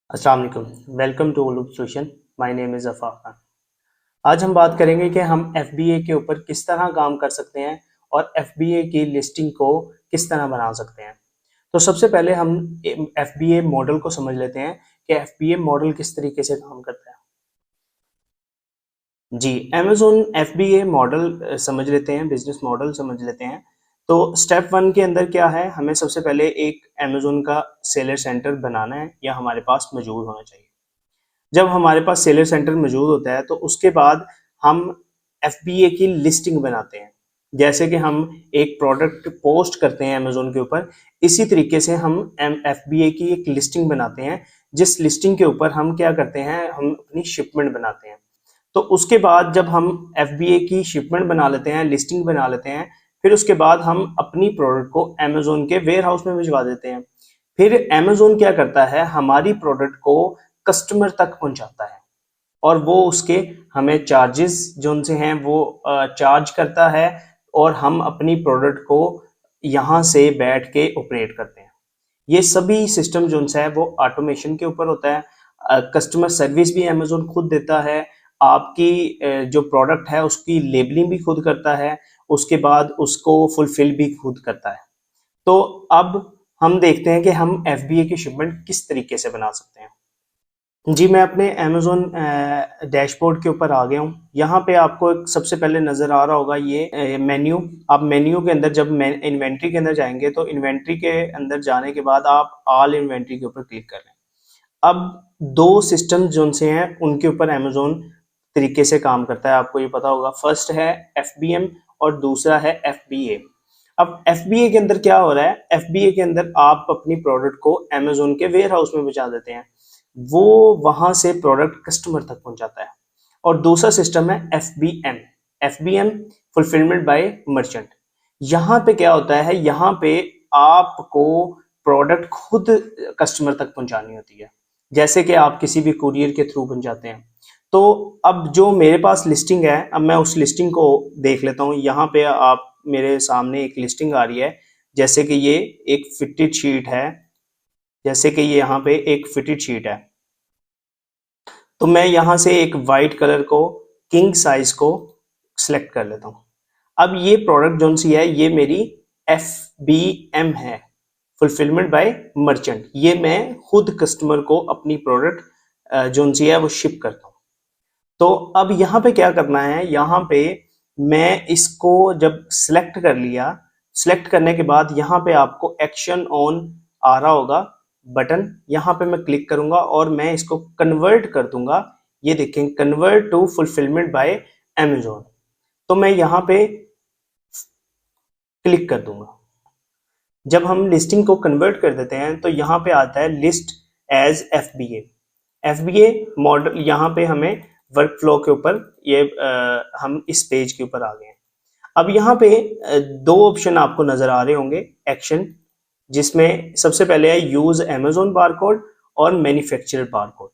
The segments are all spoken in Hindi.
अस्सलाम वालेकुम। वेलकम टू उलूब solution. My name is Afaq Khan. आज हम बात करेंगे कि हम एफबीए के ऊपर किस तरह काम कर सकते हैं और एफबीए की लिस्टिंग को किस तरह बना सकते हैं। तो सबसे पहले हम एफबीए मॉडल को समझ लेते हैं कि एफबीए मॉडल किस तरीके से काम करता है। जी, अमेज़न एफबीए मॉडल समझ लेते हैं, बिजनेस मॉडल समझ लेते हैं। तो स्टेप वन के अंदर क्या है, हमें सबसे पहले एक अमेज़न का सेलर सेंटर बनाना है या हमारे पास मौजूद होना चाहिए। जब हमारे पास सेलर सेंटर मौजूद होता है तो उसके बाद हम एफबीए की लिस्टिंग बनाते हैं। जैसे कि हम एक प्रोडक्ट पोस्ट करते हैं अमेजोन के ऊपर, इसी तरीके से हम एफबीए की एक लिस्टिंग बनाते हैं, जिस लिस्टिंग के ऊपर हम क्या करते हैं, हम अपनी शिपमेंट बनाते हैं। तो उसके बाद जब हम एफबीए की शिपमेंट बना लेते हैं, लिस्टिंग बना लेते हैं, फिर उसके बाद हम अपनी प्रोडक्ट को अमेजोन के वेयर हाउस में भिजवा देते हैं। फिर अमेजोन क्या करता है, हमारी प्रोडक्ट को कस्टमर तक पहुंचाता है और वो उसके हमें चार्जेस जो उनसे हैं वो चार्ज करता है और हम अपनी प्रोडक्ट को यहाँ से बैठ के ऑपरेट करते हैं। ये सभी सिस्टम जो है वो ऑटोमेशन के ऊपर होता है। कस्टमर सर्विस भी अमेजोन खुद देता है। आपकी जो प्रोडक्ट है उसकी लेबलिंग भी खुद करता है, उसके बाद उसको फुलफिल भी खुद करता है। तो अब हम देखते हैं कि हम एफबीए की शिपमेंट किस तरीके से बना सकते हैं। जी, मैं अपने अमेज़न डैशबोर्ड के ऊपर आ गया हूँ। यहाँ पे आपको एक सबसे पहले नज़र आ रहा होगा ये मेन्यू। आप मेन्यू के अंदर जब इन्वेंट्री के अंदर जाएंगे तो इन्वेंट्री के अंदर जाने के बाद आप ऑल इन्वेंट्री के ऊपर क्लिक कर लें। अब दो सिस्टम जो से हैं उनके ऊपर अमेज़न तरीके से काम करता है, आपको ये पता होगा। फर्स्ट है एफबीएम और दूसरा है एफबीए। अब एफबीए के अंदर क्या हो रहा है, एफबीए के अंदर आप अपनी प्रोडक्ट को अमेज़न के वेयर हाउस में पहुंचा देते हैं, वो वहां से प्रोडक्ट कस्टमर तक पहुंचाता है। और दूसरा सिस्टम है FBM. FBM fulfilment bye merchant. यहाँ पे क्या होता है, यहाँ पे आपको प्रोडक्ट खुद कस्टमर तक पहुंचानी होती है, जैसे कि आप किसी भी कुरियर के थ्रू पहुंचाते हैं। तो अब जो मेरे पास लिस्टिंग है, अब मैं उस लिस्टिंग को देख लेता हूँ। यहाँ पे आप मेरे सामने एक लिस्टिंग आ रही है, जैसे कि ये एक फिटेड शीट है, जैसे कि ये यहाँ पे एक फिटेड शीट है। तो मैं यहां से एक वाइट कलर को किंग साइज को सिलेक्ट कर लेता हूं। अब ये प्रोडक्ट जो सी है ये मेरी एफ बी एम है, फुलफिलमेंट बाय मर्चेंट। ये मैं खुद कस्टमर को अपनी प्रोडक्ट जो सी है वो शिप करता हूं। तो अब यहाँ पे क्या करना है, यहाँ पे मैं इसको जब सिलेक्ट कर लिया, सिलेक्ट करने के बाद यहाँ पे आपको एक्शन ऑन आ रहा होगा बटन, यहाँ पे मैं क्लिक करूंगा और मैं इसको कन्वर्ट कर दूंगा। ये देखें, convert to fulfilment by Amazon. तो मैं यहाँ पे क्लिक कर दूंगा। जब हम लिस्टिंग को कन्वर्ट कर देते हैं तो यहाँ पे आता है list as FBA. FBA model, यहाँ पे हमें वर्क फ्लो के ऊपर ये हम इस पेज के ऊपर आ गए हैं। अब यहाँ पे दो ऑप्शन आपको नजर आ रहे होंगे एक्शन, जिसमें सबसे पहले है यूज अमेजोन बारकोड और मैन्युफैक्चरर बारकोड।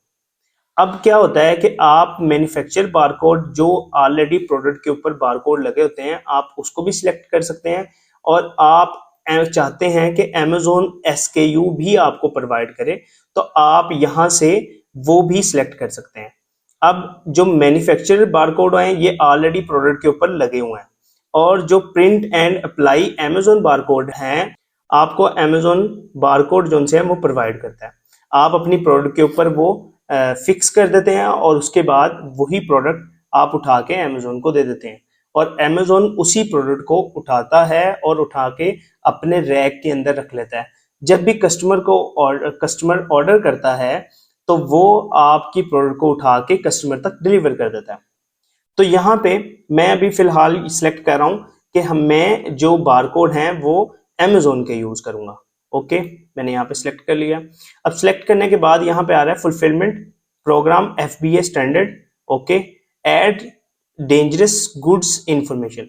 अब क्या होता है कि आप मैन्युफैक्चर बारकोड जो ऑलरेडी प्रोडक्ट के ऊपर बारकोड लगे होते हैं, आप उसको भी सिलेक्ट कर सकते हैं। और आप चाहते हैं कि अमेजोन एसकेयू भी आपको प्रोवाइड करे, तो आप यहां से वो भी सिलेक्ट कर सकते हैं। अब जो मैन्युफैक्चरर बारकोड हैं ये ऑलरेडी प्रोडक्ट के ऊपर लगे हुए हैं, और जो print and apply Amazon barcode हैं, आपको अमेजोन बारकोड जो है वो प्रोवाइड करता है। आप अपनी प्रोडक्ट के ऊपर वो फिक्स कर देते हैं और उसके बाद वही प्रोडक्ट आप उठा के अमेजोन को दे देते हैं, और अमेजोन उसी प्रोडक्ट को उठाता है और उठा के अपने रैक के अंदर रख लेता है। जब भी कस्टमर ऑर्डर करता है तो वो आपकी प्रोडक्ट को उठा के कस्टमर तक डिलीवर कर देता है। तो यहाँ पे मैं अभी फिलहाल सिलेक्ट कर रहा हूँ कि मैं जो बारकोड हैं वो अमेजोन के यूज करूंगा। ओके, मैंने यहाँ पे सिलेक्ट कर लिया। अब सिलेक्ट करने के बाद यहाँ पे आ रहा है fulfilment programme FBA standard. Okay, add dangerous goods information,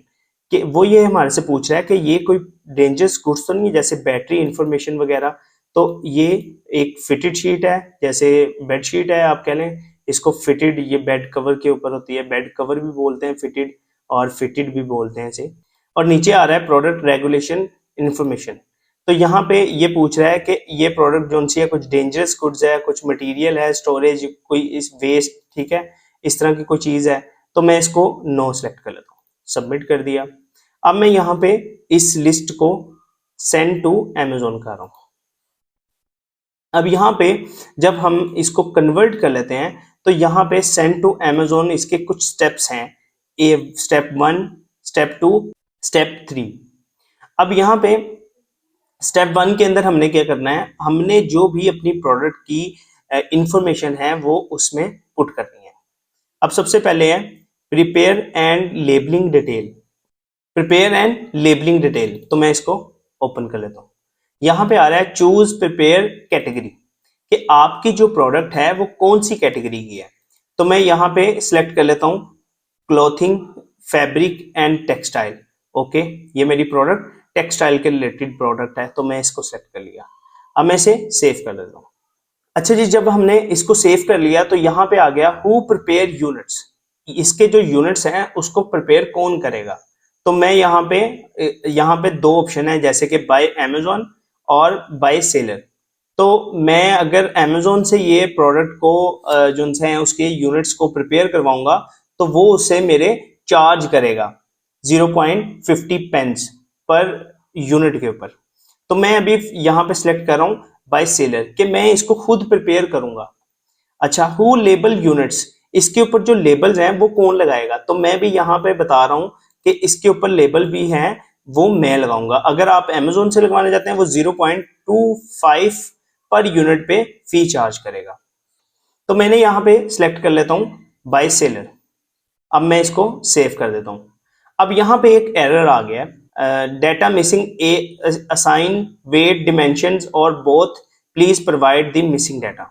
कि वो ये हमारे से पूछ रहा है कि ये कोई डेंजरस गुड्स तो नहीं है, जैसे बैटरी इंफॉर्मेशन वगैरह। तो ये एक फिटेड शीट है, जैसे बेड शीट है आप कह लें इसको। फिटेड ये बेड कवर के ऊपर होती है, बेड कवर भी बोलते हैं फिटेड, और फिटेड भी बोलते हैं इसे। और नीचे आ रहा है प्रोडक्ट रेगुलेशन इंफॉर्मेशन, तो यहाँ पे ये पूछ रहा है कि ये प्रोडक्ट जो सी है कुछ डेंजरस गुड्स है, कुछ मटेरियल है, स्टोरेज कोई इस वेस्ट, ठीक है, इस तरह की कोई चीज है, तो मैं इसको नो सेलेक्ट कर लेता हूँ, सबमिट कर दिया। अब मैं यहाँ पे इस लिस्ट को सेंड टू अमेजोन कर रहा हूँ। अब यहाँ पे जब हम इसको कन्वर्ट कर लेते हैं तो यहाँ पे सेंड टू अमेजोन इसके कुछ स्टेप्स हैं, ए स्टेप 1, स्टेप 2, स्टेप 3। अब यहाँ पे स्टेप 1 के अंदर हमने क्या करना है, हमने जो भी अपनी प्रोडक्ट की इंफॉर्मेशन है वो उसमें पुट करनी है। अब सबसे पहले है prepare and labelling detail, prepare and labelling detail, तो मैं इसको ओपन कर लेता हूँ। यहाँ पे आ रहा है चूज प्रिपेयर कैटेगरी, कि आपकी जो प्रोडक्ट है वो कौन सी कैटेगरी की है। तो मैं यहाँ पे सिलेक्ट कर लेता हूँ clothing, fabric and textile. Okay, ये मेरी प्रोडक्ट टेक्सटाइल के रिलेटेड प्रोडक्ट है, तो मैं इसको सेलेक्ट कर लिया। अब मैं इसे सेव कर देता हूँ। अच्छा जी, जब हमने इसको सेव कर लिया तो यहाँ पे आ गया हु प्रिपेयर यूनिट्स, इसके जो यूनिट्स हैं उसको प्रिपेयर कौन करेगा। तो मैं यहाँ पे दो ऑप्शन है, जैसे कि बाय अमेजोन और बाय सेलर। तो मैं अगर अमेजोन से ये प्रोडक्ट को जो है उसके यूनिट्स को प्रिपेयर करवाऊंगा तो वो उससे मेरे चार्ज करेगा 0.50 पेंस पर यूनिट के ऊपर। तो मैं अभी यहाँ पे सिलेक्ट कर रहा हूँ बाय सेलर कि मैं इसको खुद प्रिपेयर करूंगा। अच्छा, हु लेबल यूनिट्स, इसके ऊपर जो लेबल्स हैं वो कौन लगाएगा। तो मैं भी यहाँ पे बता रहा हूँ कि इसके ऊपर लेबल भी हैं, वो मैं लगाऊंगा। अगर आप अमेजोन से लगवाने जाते हैं वो 0.25 पर यूनिट पे फी चार्ज करेगा। तो मैंने यहाँ पे सिलेक्ट कर लेता हूँ बाय सेलर। अब मैं इसको सेव कर देता हूँ। अब यहाँ पे एक एरर आ गया, डेटा मिसिंग ए असाइन वेट डिमेंशंस और both, please provide the missing data.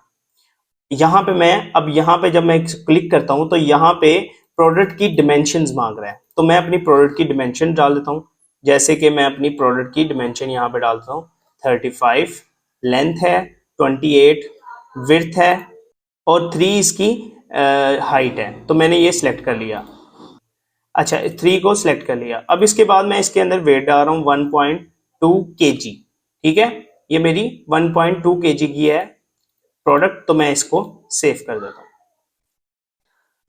यहाँ पे यहाँ पे जब मैं क्लिक करता हूँ तो यहाँ पे प्रोडक्ट की डिमेंशंस मांग रहा है, तो मैं अपनी प्रोडक्ट की डिमेंशन डाल देता हूँ। जैसे कि मैं अपनी प्रोडक्ट की डिमेंशन यहाँ पे डालता हूँ 35, लेंथ है 28, विड्थ है और 3 इसकी हाइट है। तो मैंने ये सिलेक्ट कर लिया। अच्छा, 3 को सिलेक्ट कर लिया। अब इसके बाद मैं इसके अंदर वेट डाल रहा हूँ 1.2 kg। ठीक है, ये मेरी 1.2 kg की है प्रोडक्ट, तो मैं इसको सेव कर देता हूँ।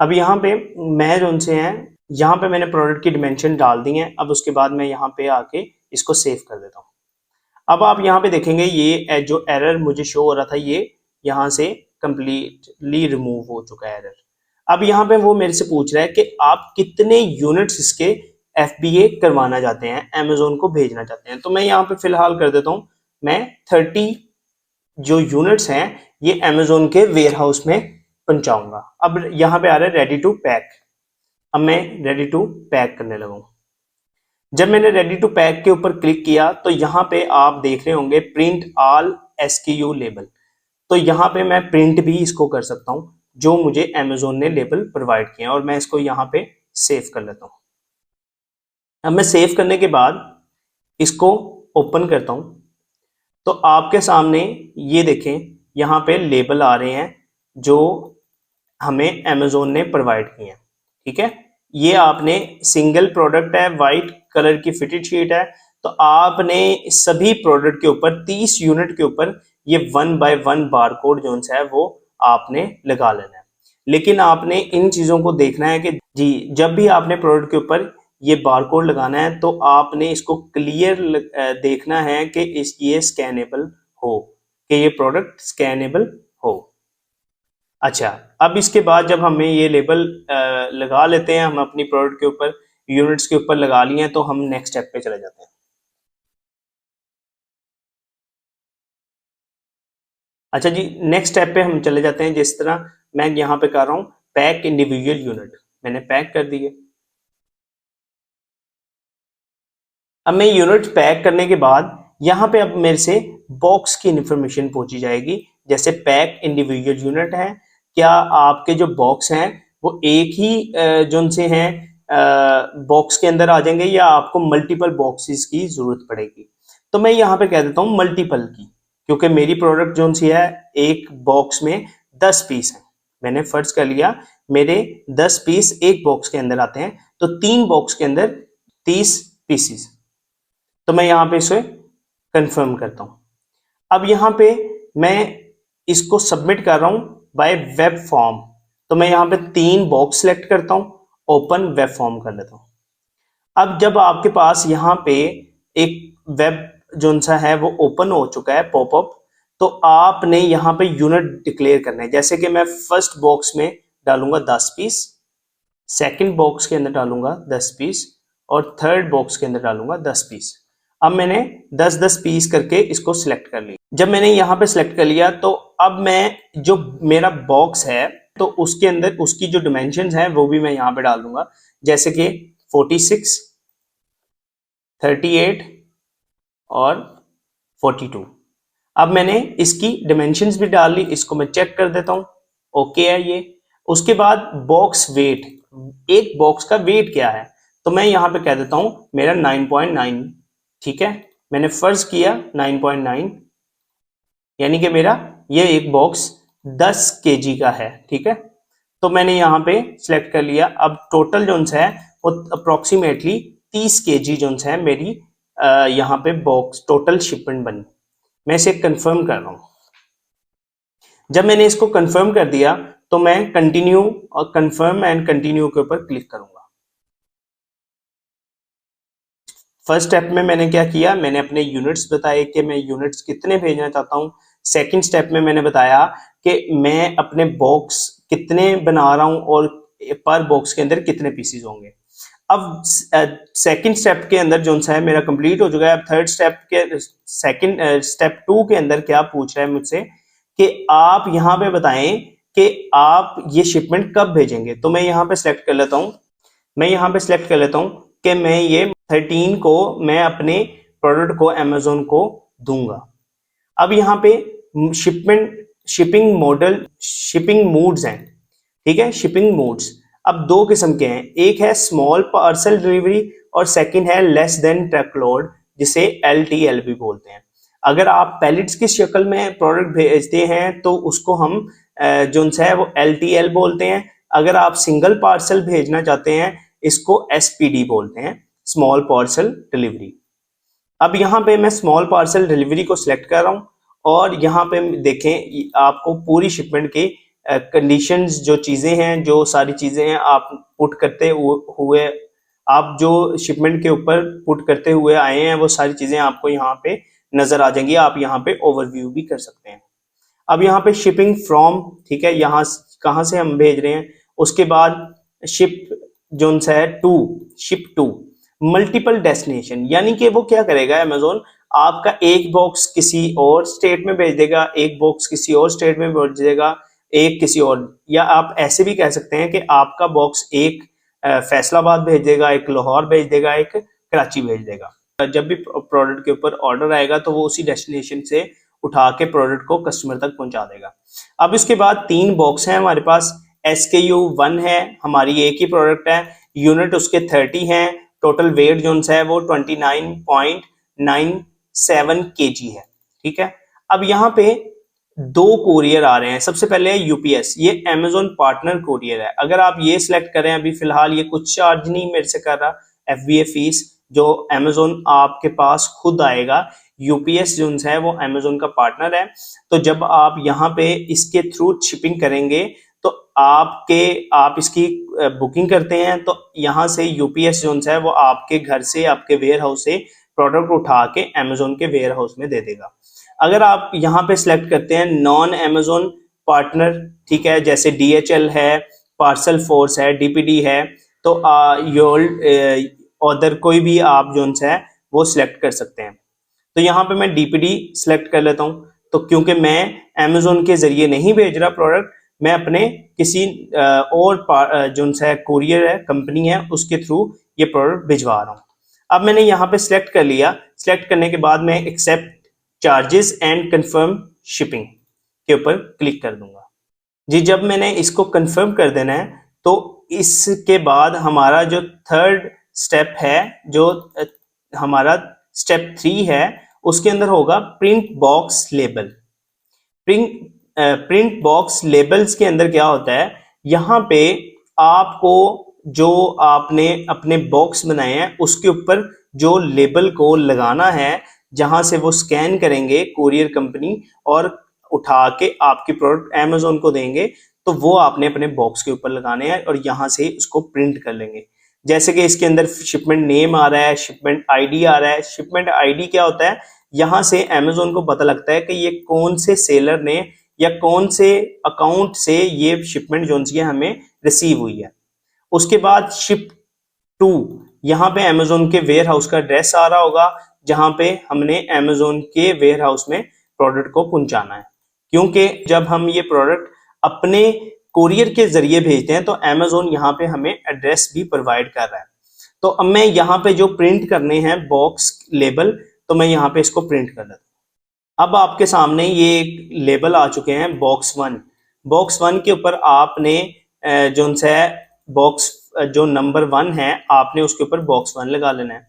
अब यहाँ पे मैं जो उनसे हैं, यहाँ पे मैंने प्रोडक्ट की डिमेंशन डाल दी है। अब उसके बाद मैं यहाँ पे आके इसको सेव कर देता हूँ। अब आप यहाँ पे देखेंगे ये जो एरर मुझे शो हो रहा था ये यहाँ से कंप्लीटली रिमूव हो चुका है एरर। अब यहाँ पे वो मेरे से पूछ रहा है कि आप कितने यूनिट्स इसके एफबीए करवाना चाहते हैं, अमेजोन को भेजना चाहते हैं। तो मैं यहाँ पे फिलहाल कर देता हूँ, मैं 30 जो यूनिट्स हैं ये अमेजोन के वेयर हाउस में पहुंचाऊंगा। अब यहाँ पे आ रहा है रेडी टू पैक। अब मैं रेडी टू पैक करने लगा। जब मैंने रेडी टू पैक के ऊपर क्लिक किया तो यहाँ पे आप देख रहे होंगे प्रिंट ऑल एसक्यू लेबल। तो यहाँ पे मैं प्रिंट भी इसको कर सकता हूँ जो मुझे अमेजोन ने लेबल प्रोवाइड किया, और मैं इसको यहाँ पे सेव कर लेता हूँ। अब मैं सेव करने के बाद इसको ओपन करता हूँ तो आपके सामने ये देखें यहाँ पे लेबल आ रहे हैं जो हमें अमेजोन ने प्रोवाइड किए हैं। ठीक है, ये आपने सिंगल प्रोडक्ट है, वाइट कलर की फिटेड शीट है, तो आपने सभी प्रोडक्ट के ऊपर 30 यूनिट के ऊपर ये 1 बाय 1 बारकोड जो है वो आपने लगा लेना है। लेकिन आपने इन चीजों को देखना है कि जी जब भी आपने प्रोडक्ट के ऊपर ये बारकोड लगाना है तो आपने इसको क्लियर देखना है कि ये स्कैनेबल हो, कि ये प्रोडक्ट स्कैनेबल हो। अच्छा, अब इसके बाद जब हमें ये लेबल लगा लेते हैं, हम अपनी प्रोडक्ट के ऊपर यूनिट्स के ऊपर लगा लिए हैं, तो हम नेक्स्ट स्टेप पे चले जाते हैं। अच्छा जी, नेक्स्ट स्टेप पे हम चले जाते हैं। जिस तरह मैं यहाँ पे कर रहा हूँ पैक इंडिविजुअल यूनिट, मैंने पैक कर दिए। अब मैं यूनिट पैक करने के बाद यहाँ पे अब मेरे से बॉक्स की इंफॉर्मेशन पूछी जाएगी, जैसे पैक इंडिविजुअल यूनिट है, क्या आपके जो बॉक्स हैं वो एक ही जो उनसे हैं बॉक्स के अंदर आ जाएंगे या आपको मल्टीपल बॉक्सेस की जरूरत पड़ेगी। तो मैं यहाँ पे कह देता हूँ मल्टीपल की, क्योंकि मेरी प्रोडक्ट जो सी है एक बॉक्स में 10 पीस है। मैंने फर्ज कर लिया मेरे 10 पीस एक बॉक्स के अंदर आते हैं, तो 3 बॉक्स के अंदर 30 पीसीस। तो मैं यहाँ पे इसे कंफर्म करता हूं। अब यहां पे मैं इसको सबमिट कर रहा हूं बाय वेब फॉर्म, तो मैं यहां पे 3 बॉक्स सेलेक्ट करता हूं, ओपन वेब फॉर्म कर लेता हूं। अब जब आपके पास यहाँ पे एक वेब जो सा है वो ओपन हो चुका है पॉपअप, तो आपने यहाँ पे यूनिट डिक्लेयर करना है। जैसे कि मैं फर्स्ट बॉक्स में डालूंगा 10 पीस, सेकंड बॉक्स के अंदर डालूंगा 10 पीस और थर्ड बॉक्स के अंदर डालूंगा 10 पीस। अब मैंने 10-10 पीस करके इसको सिलेक्ट कर लिया। जब मैंने यहाँ पे सिलेक्ट कर लिया तो अब मैं जो मेरा बॉक्स है तो उसके अंदर उसकी जो डिमेंशंस हैं वो भी मैं यहाँ पे डाल दूंगा, जैसे कि 46, 38 और 42। अब मैंने इसकी डिमेंशंस भी डाल ली, इसको मैं चेक कर देता हूं, ओके है ये। उसके बाद बॉक्स वेट, एक बॉक्स का वेट क्या है, तो मैं यहां पे कह देता हूं मेरा 9.9, ठीक है। मैंने फर्ज किया 9.9, यानी कि मेरा ये एक बॉक्स 10 केजी का है, ठीक है। तो मैंने यहाँ पे सिलेक्ट कर लिया। अब टोटल जोन्स है वो अप्रोक्सीमेटली 30 केजी जोन्स है मेरी यहाँ पे बॉक्स टोटल शिपमेंट बनी। मैं इसे कंफर्म कर रहा हूँ। जब मैंने इसको कंफर्म कर दिया तो मैं कंटिन्यू और कंफर्म एंड कंटिन्यू के ऊपर क्लिक करूंगा। फर्स्ट स्टेप में मैंने क्या किया, मैंने अपने यूनिट्स बताए कि मैं यूनिट्स कितने भेजना चाहता हूँ। सेकंड स्टेप में मैंने बताया कि मैं अपने बॉक्स कितने बना रहा हूँ और पर बॉक्स के अंदर कितने पीसेस होंगे। अब सेकंड स्टेप के अंदर जो सा है मेरा कंप्लीट हो चुका है। अब थर्ड स्टेप के सेकंड स्टेप 2 के अंदर क्या पूछ रहा है मुझसे कि आप यहाँ पे बताएं कि आप ये शिपमेंट कब भेजेंगे। तो मैं यहाँ पे सिलेक्ट कर लेता हूँ, मैं यहाँ पे सिलेक्ट कर लेता हूँ कि मैं ये 13 को मैं अपने प्रोडक्ट को अमेजोन को दूंगा। अब यहाँ पे शिपिंग मॉडल, शिपिंग मोड्स हैं, ठीक है। शिपिंग मोड्स अब 2 किस्म के हैं, एक है स्मॉल पार्सल डिलीवरी और सेकंड है लेस देन ट्रकलोड, जिसे LTL भी बोलते हैं। अगर आप पैलेट्स की शक्ल में प्रोडक्ट भेजते हैं तो उसको हम जो है वो LTL बोलते हैं। अगर आप सिंगल पार्सल भेजना चाहते हैं इसको SPD बोलते हैं, स्मॉल पार्सल डिलीवरी। अब यहाँ पे मैं स्मॉल पार्सल डिलीवरी को सिलेक्ट कर रहा हूँ और यहाँ पे देखें आपको पूरी शिपमेंट की कंडीशंस, जो चीजें हैं, जो सारी चीजें हैं आप पुट करते हुए, आप जो शिपमेंट के ऊपर पुट करते हुए आए हैं वो सारी चीजें आपको यहाँ पे नजर आ जाएंगी। आप यहाँ पे ओवरव्यू भी कर सकते हैं। अब यहाँ पे शिपिंग फ्रॉम, ठीक है, यहाँ कहाँ से हम भेज रहे हैं। उसके बाद शिप जो है शिप टू मल्टीपल डेस्टिनेशन, यानी कि वो क्या करेगा अमेजोन, आपका एक बॉक्स किसी और स्टेट में भेज देगा, एक बॉक्स किसी और स्टेट में भेज देगा, एक किसी और, या आप ऐसे भी कह सकते हैं कि आपका बॉक्स एक फैसलाबाद भेज देगा, एक लाहौर भेज देगा, एक कराची भेज देगा। जब भी प्रोडक्ट के ऊपर ऑर्डर आएगा तो वो उसी डेस्टिनेशन से उठा के प्रोडक्ट को कस्टमर तक पहुंचा देगा। अब इसके बाद 3 बॉक्स हैं हमारे पास। SKU 1 है, हमारी एक ही प्रोडक्ट है, यूनिट उसके 30 हैं, टोटल वेट जो है वो 29.97 kg है, ठीक है। अब यहाँ पे 2 कोरियर आ रहे हैं। सबसे पहले है UPS, ये अमेजोन पार्टनर कोरियर है। अगर आप ये सिलेक्ट करें, अभी फिलहाल ये कुछ चार्ज नहीं मेरे से कर रहा, FBA फीस जो अमेजोन आपके पास खुद आएगा। UPS जो है वो अमेजोन का पार्टनर है, तो जब आप यहाँ पे इसके थ्रू शिपिंग करेंगे तो आप इसकी बुकिंग करते हैं तो यहाँ से UPS जो है वो आपके घर से, आपके वेयर हाउस से प्रोडक्ट उठा के अमेजोन के वेयर हाउस में दे देगा। अगर आप यहाँ पे सिलेक्ट करते हैं नॉन अमेजोन पार्टनर, ठीक है, जैसे DHL है, पार्सल फोर्स है, DPD है, तो अदर कोई भी आप जो है वो सिलेक्ट कर सकते हैं। तो यहाँ पे मैं DPD सिलेक्ट कर लेता हूँ, तो क्योंकि मैं अमेजोन के जरिए नहीं भेज रहा प्रोडक्ट, मैं अपने किसी और जो है कोरियर है, कंपनी है, उसके थ्रू ये प्रोडक्ट भिजवा रहा हूँ। अब मैंने यहाँ पे सिलेक्ट कर लिया। सिलेक्ट करने के बाद मैं accept charges and confirm shipping के ऊपर क्लिक कर दूंगा जी। जब मैंने इसको कंफर्म कर देना है तो इसके बाद हमारा जो थर्ड स्टेप है, जो हमारा स्टेप 3 है, उसके अंदर होगा print box label. Print box labels के अंदर क्या होता है, यहाँ पे आपको जो आपने अपने बॉक्स बनाए हैं उसके ऊपर जो लेबल को लगाना है, जहां से वो स्कैन करेंगे कोरियर कंपनी और उठा के आपके प्रोडक्ट अमेजोन को देंगे, तो वो आपने अपने बॉक्स के ऊपर लगाने हैं और यहाँ से उसको प्रिंट कर लेंगे। जैसे कि इसके अंदर शिपमेंट नेम आ रहा है, शिपमेंट आईडी आ रहा है। शिपमेंट आईडी क्या होता है, यहाँ से अमेजोन को पता लगता है कि ये कौन से सेलर ने या कौन से अकाउंट से ये शिपमेंट जो है हमें रिसीव हुई है। उसके बाद शिप टू, यहाँ पे अमेजोन के वेयर हाउस का एड्रेस आ रहा होगा जहां पे हमने अमेजोन के वेयर हाउस में प्रोडक्ट को पहुंचाना है। क्योंकि जब हम ये प्रोडक्ट अपने कोरियर के जरिए भेजते हैं तो अमेजोन यहाँ पे हमें एड्रेस भी प्रोवाइड कर रहा है। तो अब मैं यहाँ पे जो प्रिंट करने हैं बॉक्स लेबल, तो मैं यहाँ पे इसको प्रिंट कर देता हूँ। अब आपके सामने ये एक लेबल आ चुके हैं बॉक्स वन। बॉक्स वन के ऊपर आपने जो सा बॉक्स जो नंबर 1 है आपने उसके ऊपर बॉक्स 1 लगा लेना है।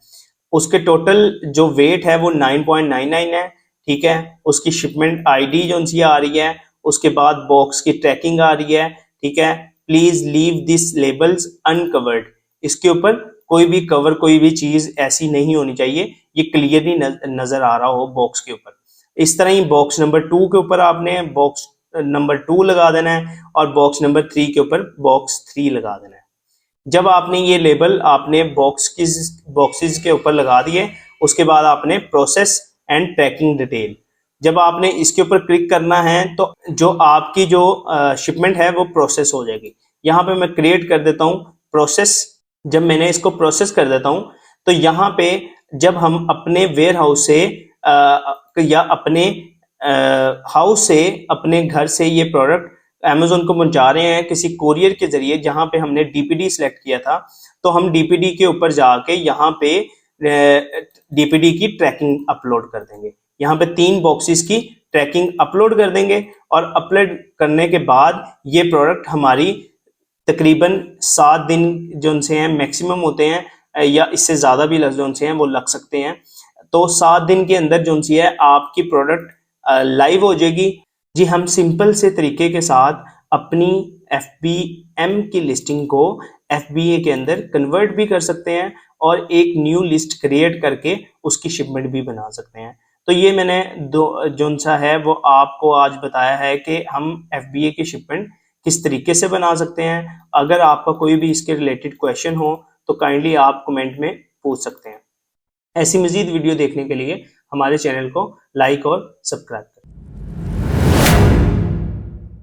उसके टोटल जो वेट है वो 9.99 है, ठीक है। उसकी शिपमेंट आईडी जो सी आ रही है, उसके बाद बॉक्स की ट्रैकिंग आ रही है, ठीक है। Please leave this labels uncovered, इसके ऊपर कोई भी कवर कोई भी चीज ऐसी नहीं होनी चाहिए, ये क्लियरली नजर आ रहा हो बॉक्स के ऊपर। इस तरह ही बॉक्स नंबर 2 के ऊपर आपने बॉक्स नंबर 2 लगा देना है और बॉक्स नंबर 3 के ऊपर बॉक्स 3 लगा देना है। जब आपने ये लेबल आपने बॉक्सेस के ऊपर लगा दिए, उसके बाद आपने प्रोसेस एंड ट्रैकिंग डिटेल, जब आपने इसके ऊपर क्लिक करना है तो जो आपकी जो शिपमेंट है वो प्रोसेस हो जाएगी। यहाँ पे मैं क्रिएट कर देता हूँ प्रोसेस। जब मैंने इसको प्रोसेस कर देता हूँ तो यहाँ पे जब हम अपने वेयर हाउस से या अपने हाउस से अपने घर से ये प्रोडक्ट अमेजोन को पहुंचा रहे हैं किसी कोरियर के जरिए, जहां पे हमने डीपीडी सिलेक्ट किया था, तो हम डीपीडी के ऊपर जाके यहाँ पे डीपीडी की ट्रैकिंग अपलोड कर देंगे। यहाँ पे 3 बॉक्सेस की ट्रैकिंग अपलोड कर देंगे और अपलोड करने के बाद ये प्रोडक्ट हमारी तकरीबन 7 दिन जो उनसे हैं मैक्सिमम होते हैं या इससे ज्यादा भी जो उनसे हैं वो लग सकते हैं। तो 7 दिन के अंदर जो उनसी है आपकी प्रोडक्ट लाइव हो जाएगी। जी, हम सिंपल से तरीके के साथ अपनी FBM की लिस्टिंग को FBA के अंदर कन्वर्ट भी कर सकते हैं और एक न्यू लिस्ट क्रिएट करके उसकी शिपमेंट भी बना सकते हैं। तो ये मैंने जो सा है वो आपको आज बताया है कि हम FBA की शिपमेंट किस तरीके से बना सकते हैं। अगर आपका कोई भी इसके रिलेटेड क्वेश्चन हो तो काइंडली आप कमेंट में पूछ सकते हैं। ऐसी मजीद वीडियो देखने के लिए हमारे चैनल को लाइक और सब्सक्राइब करें।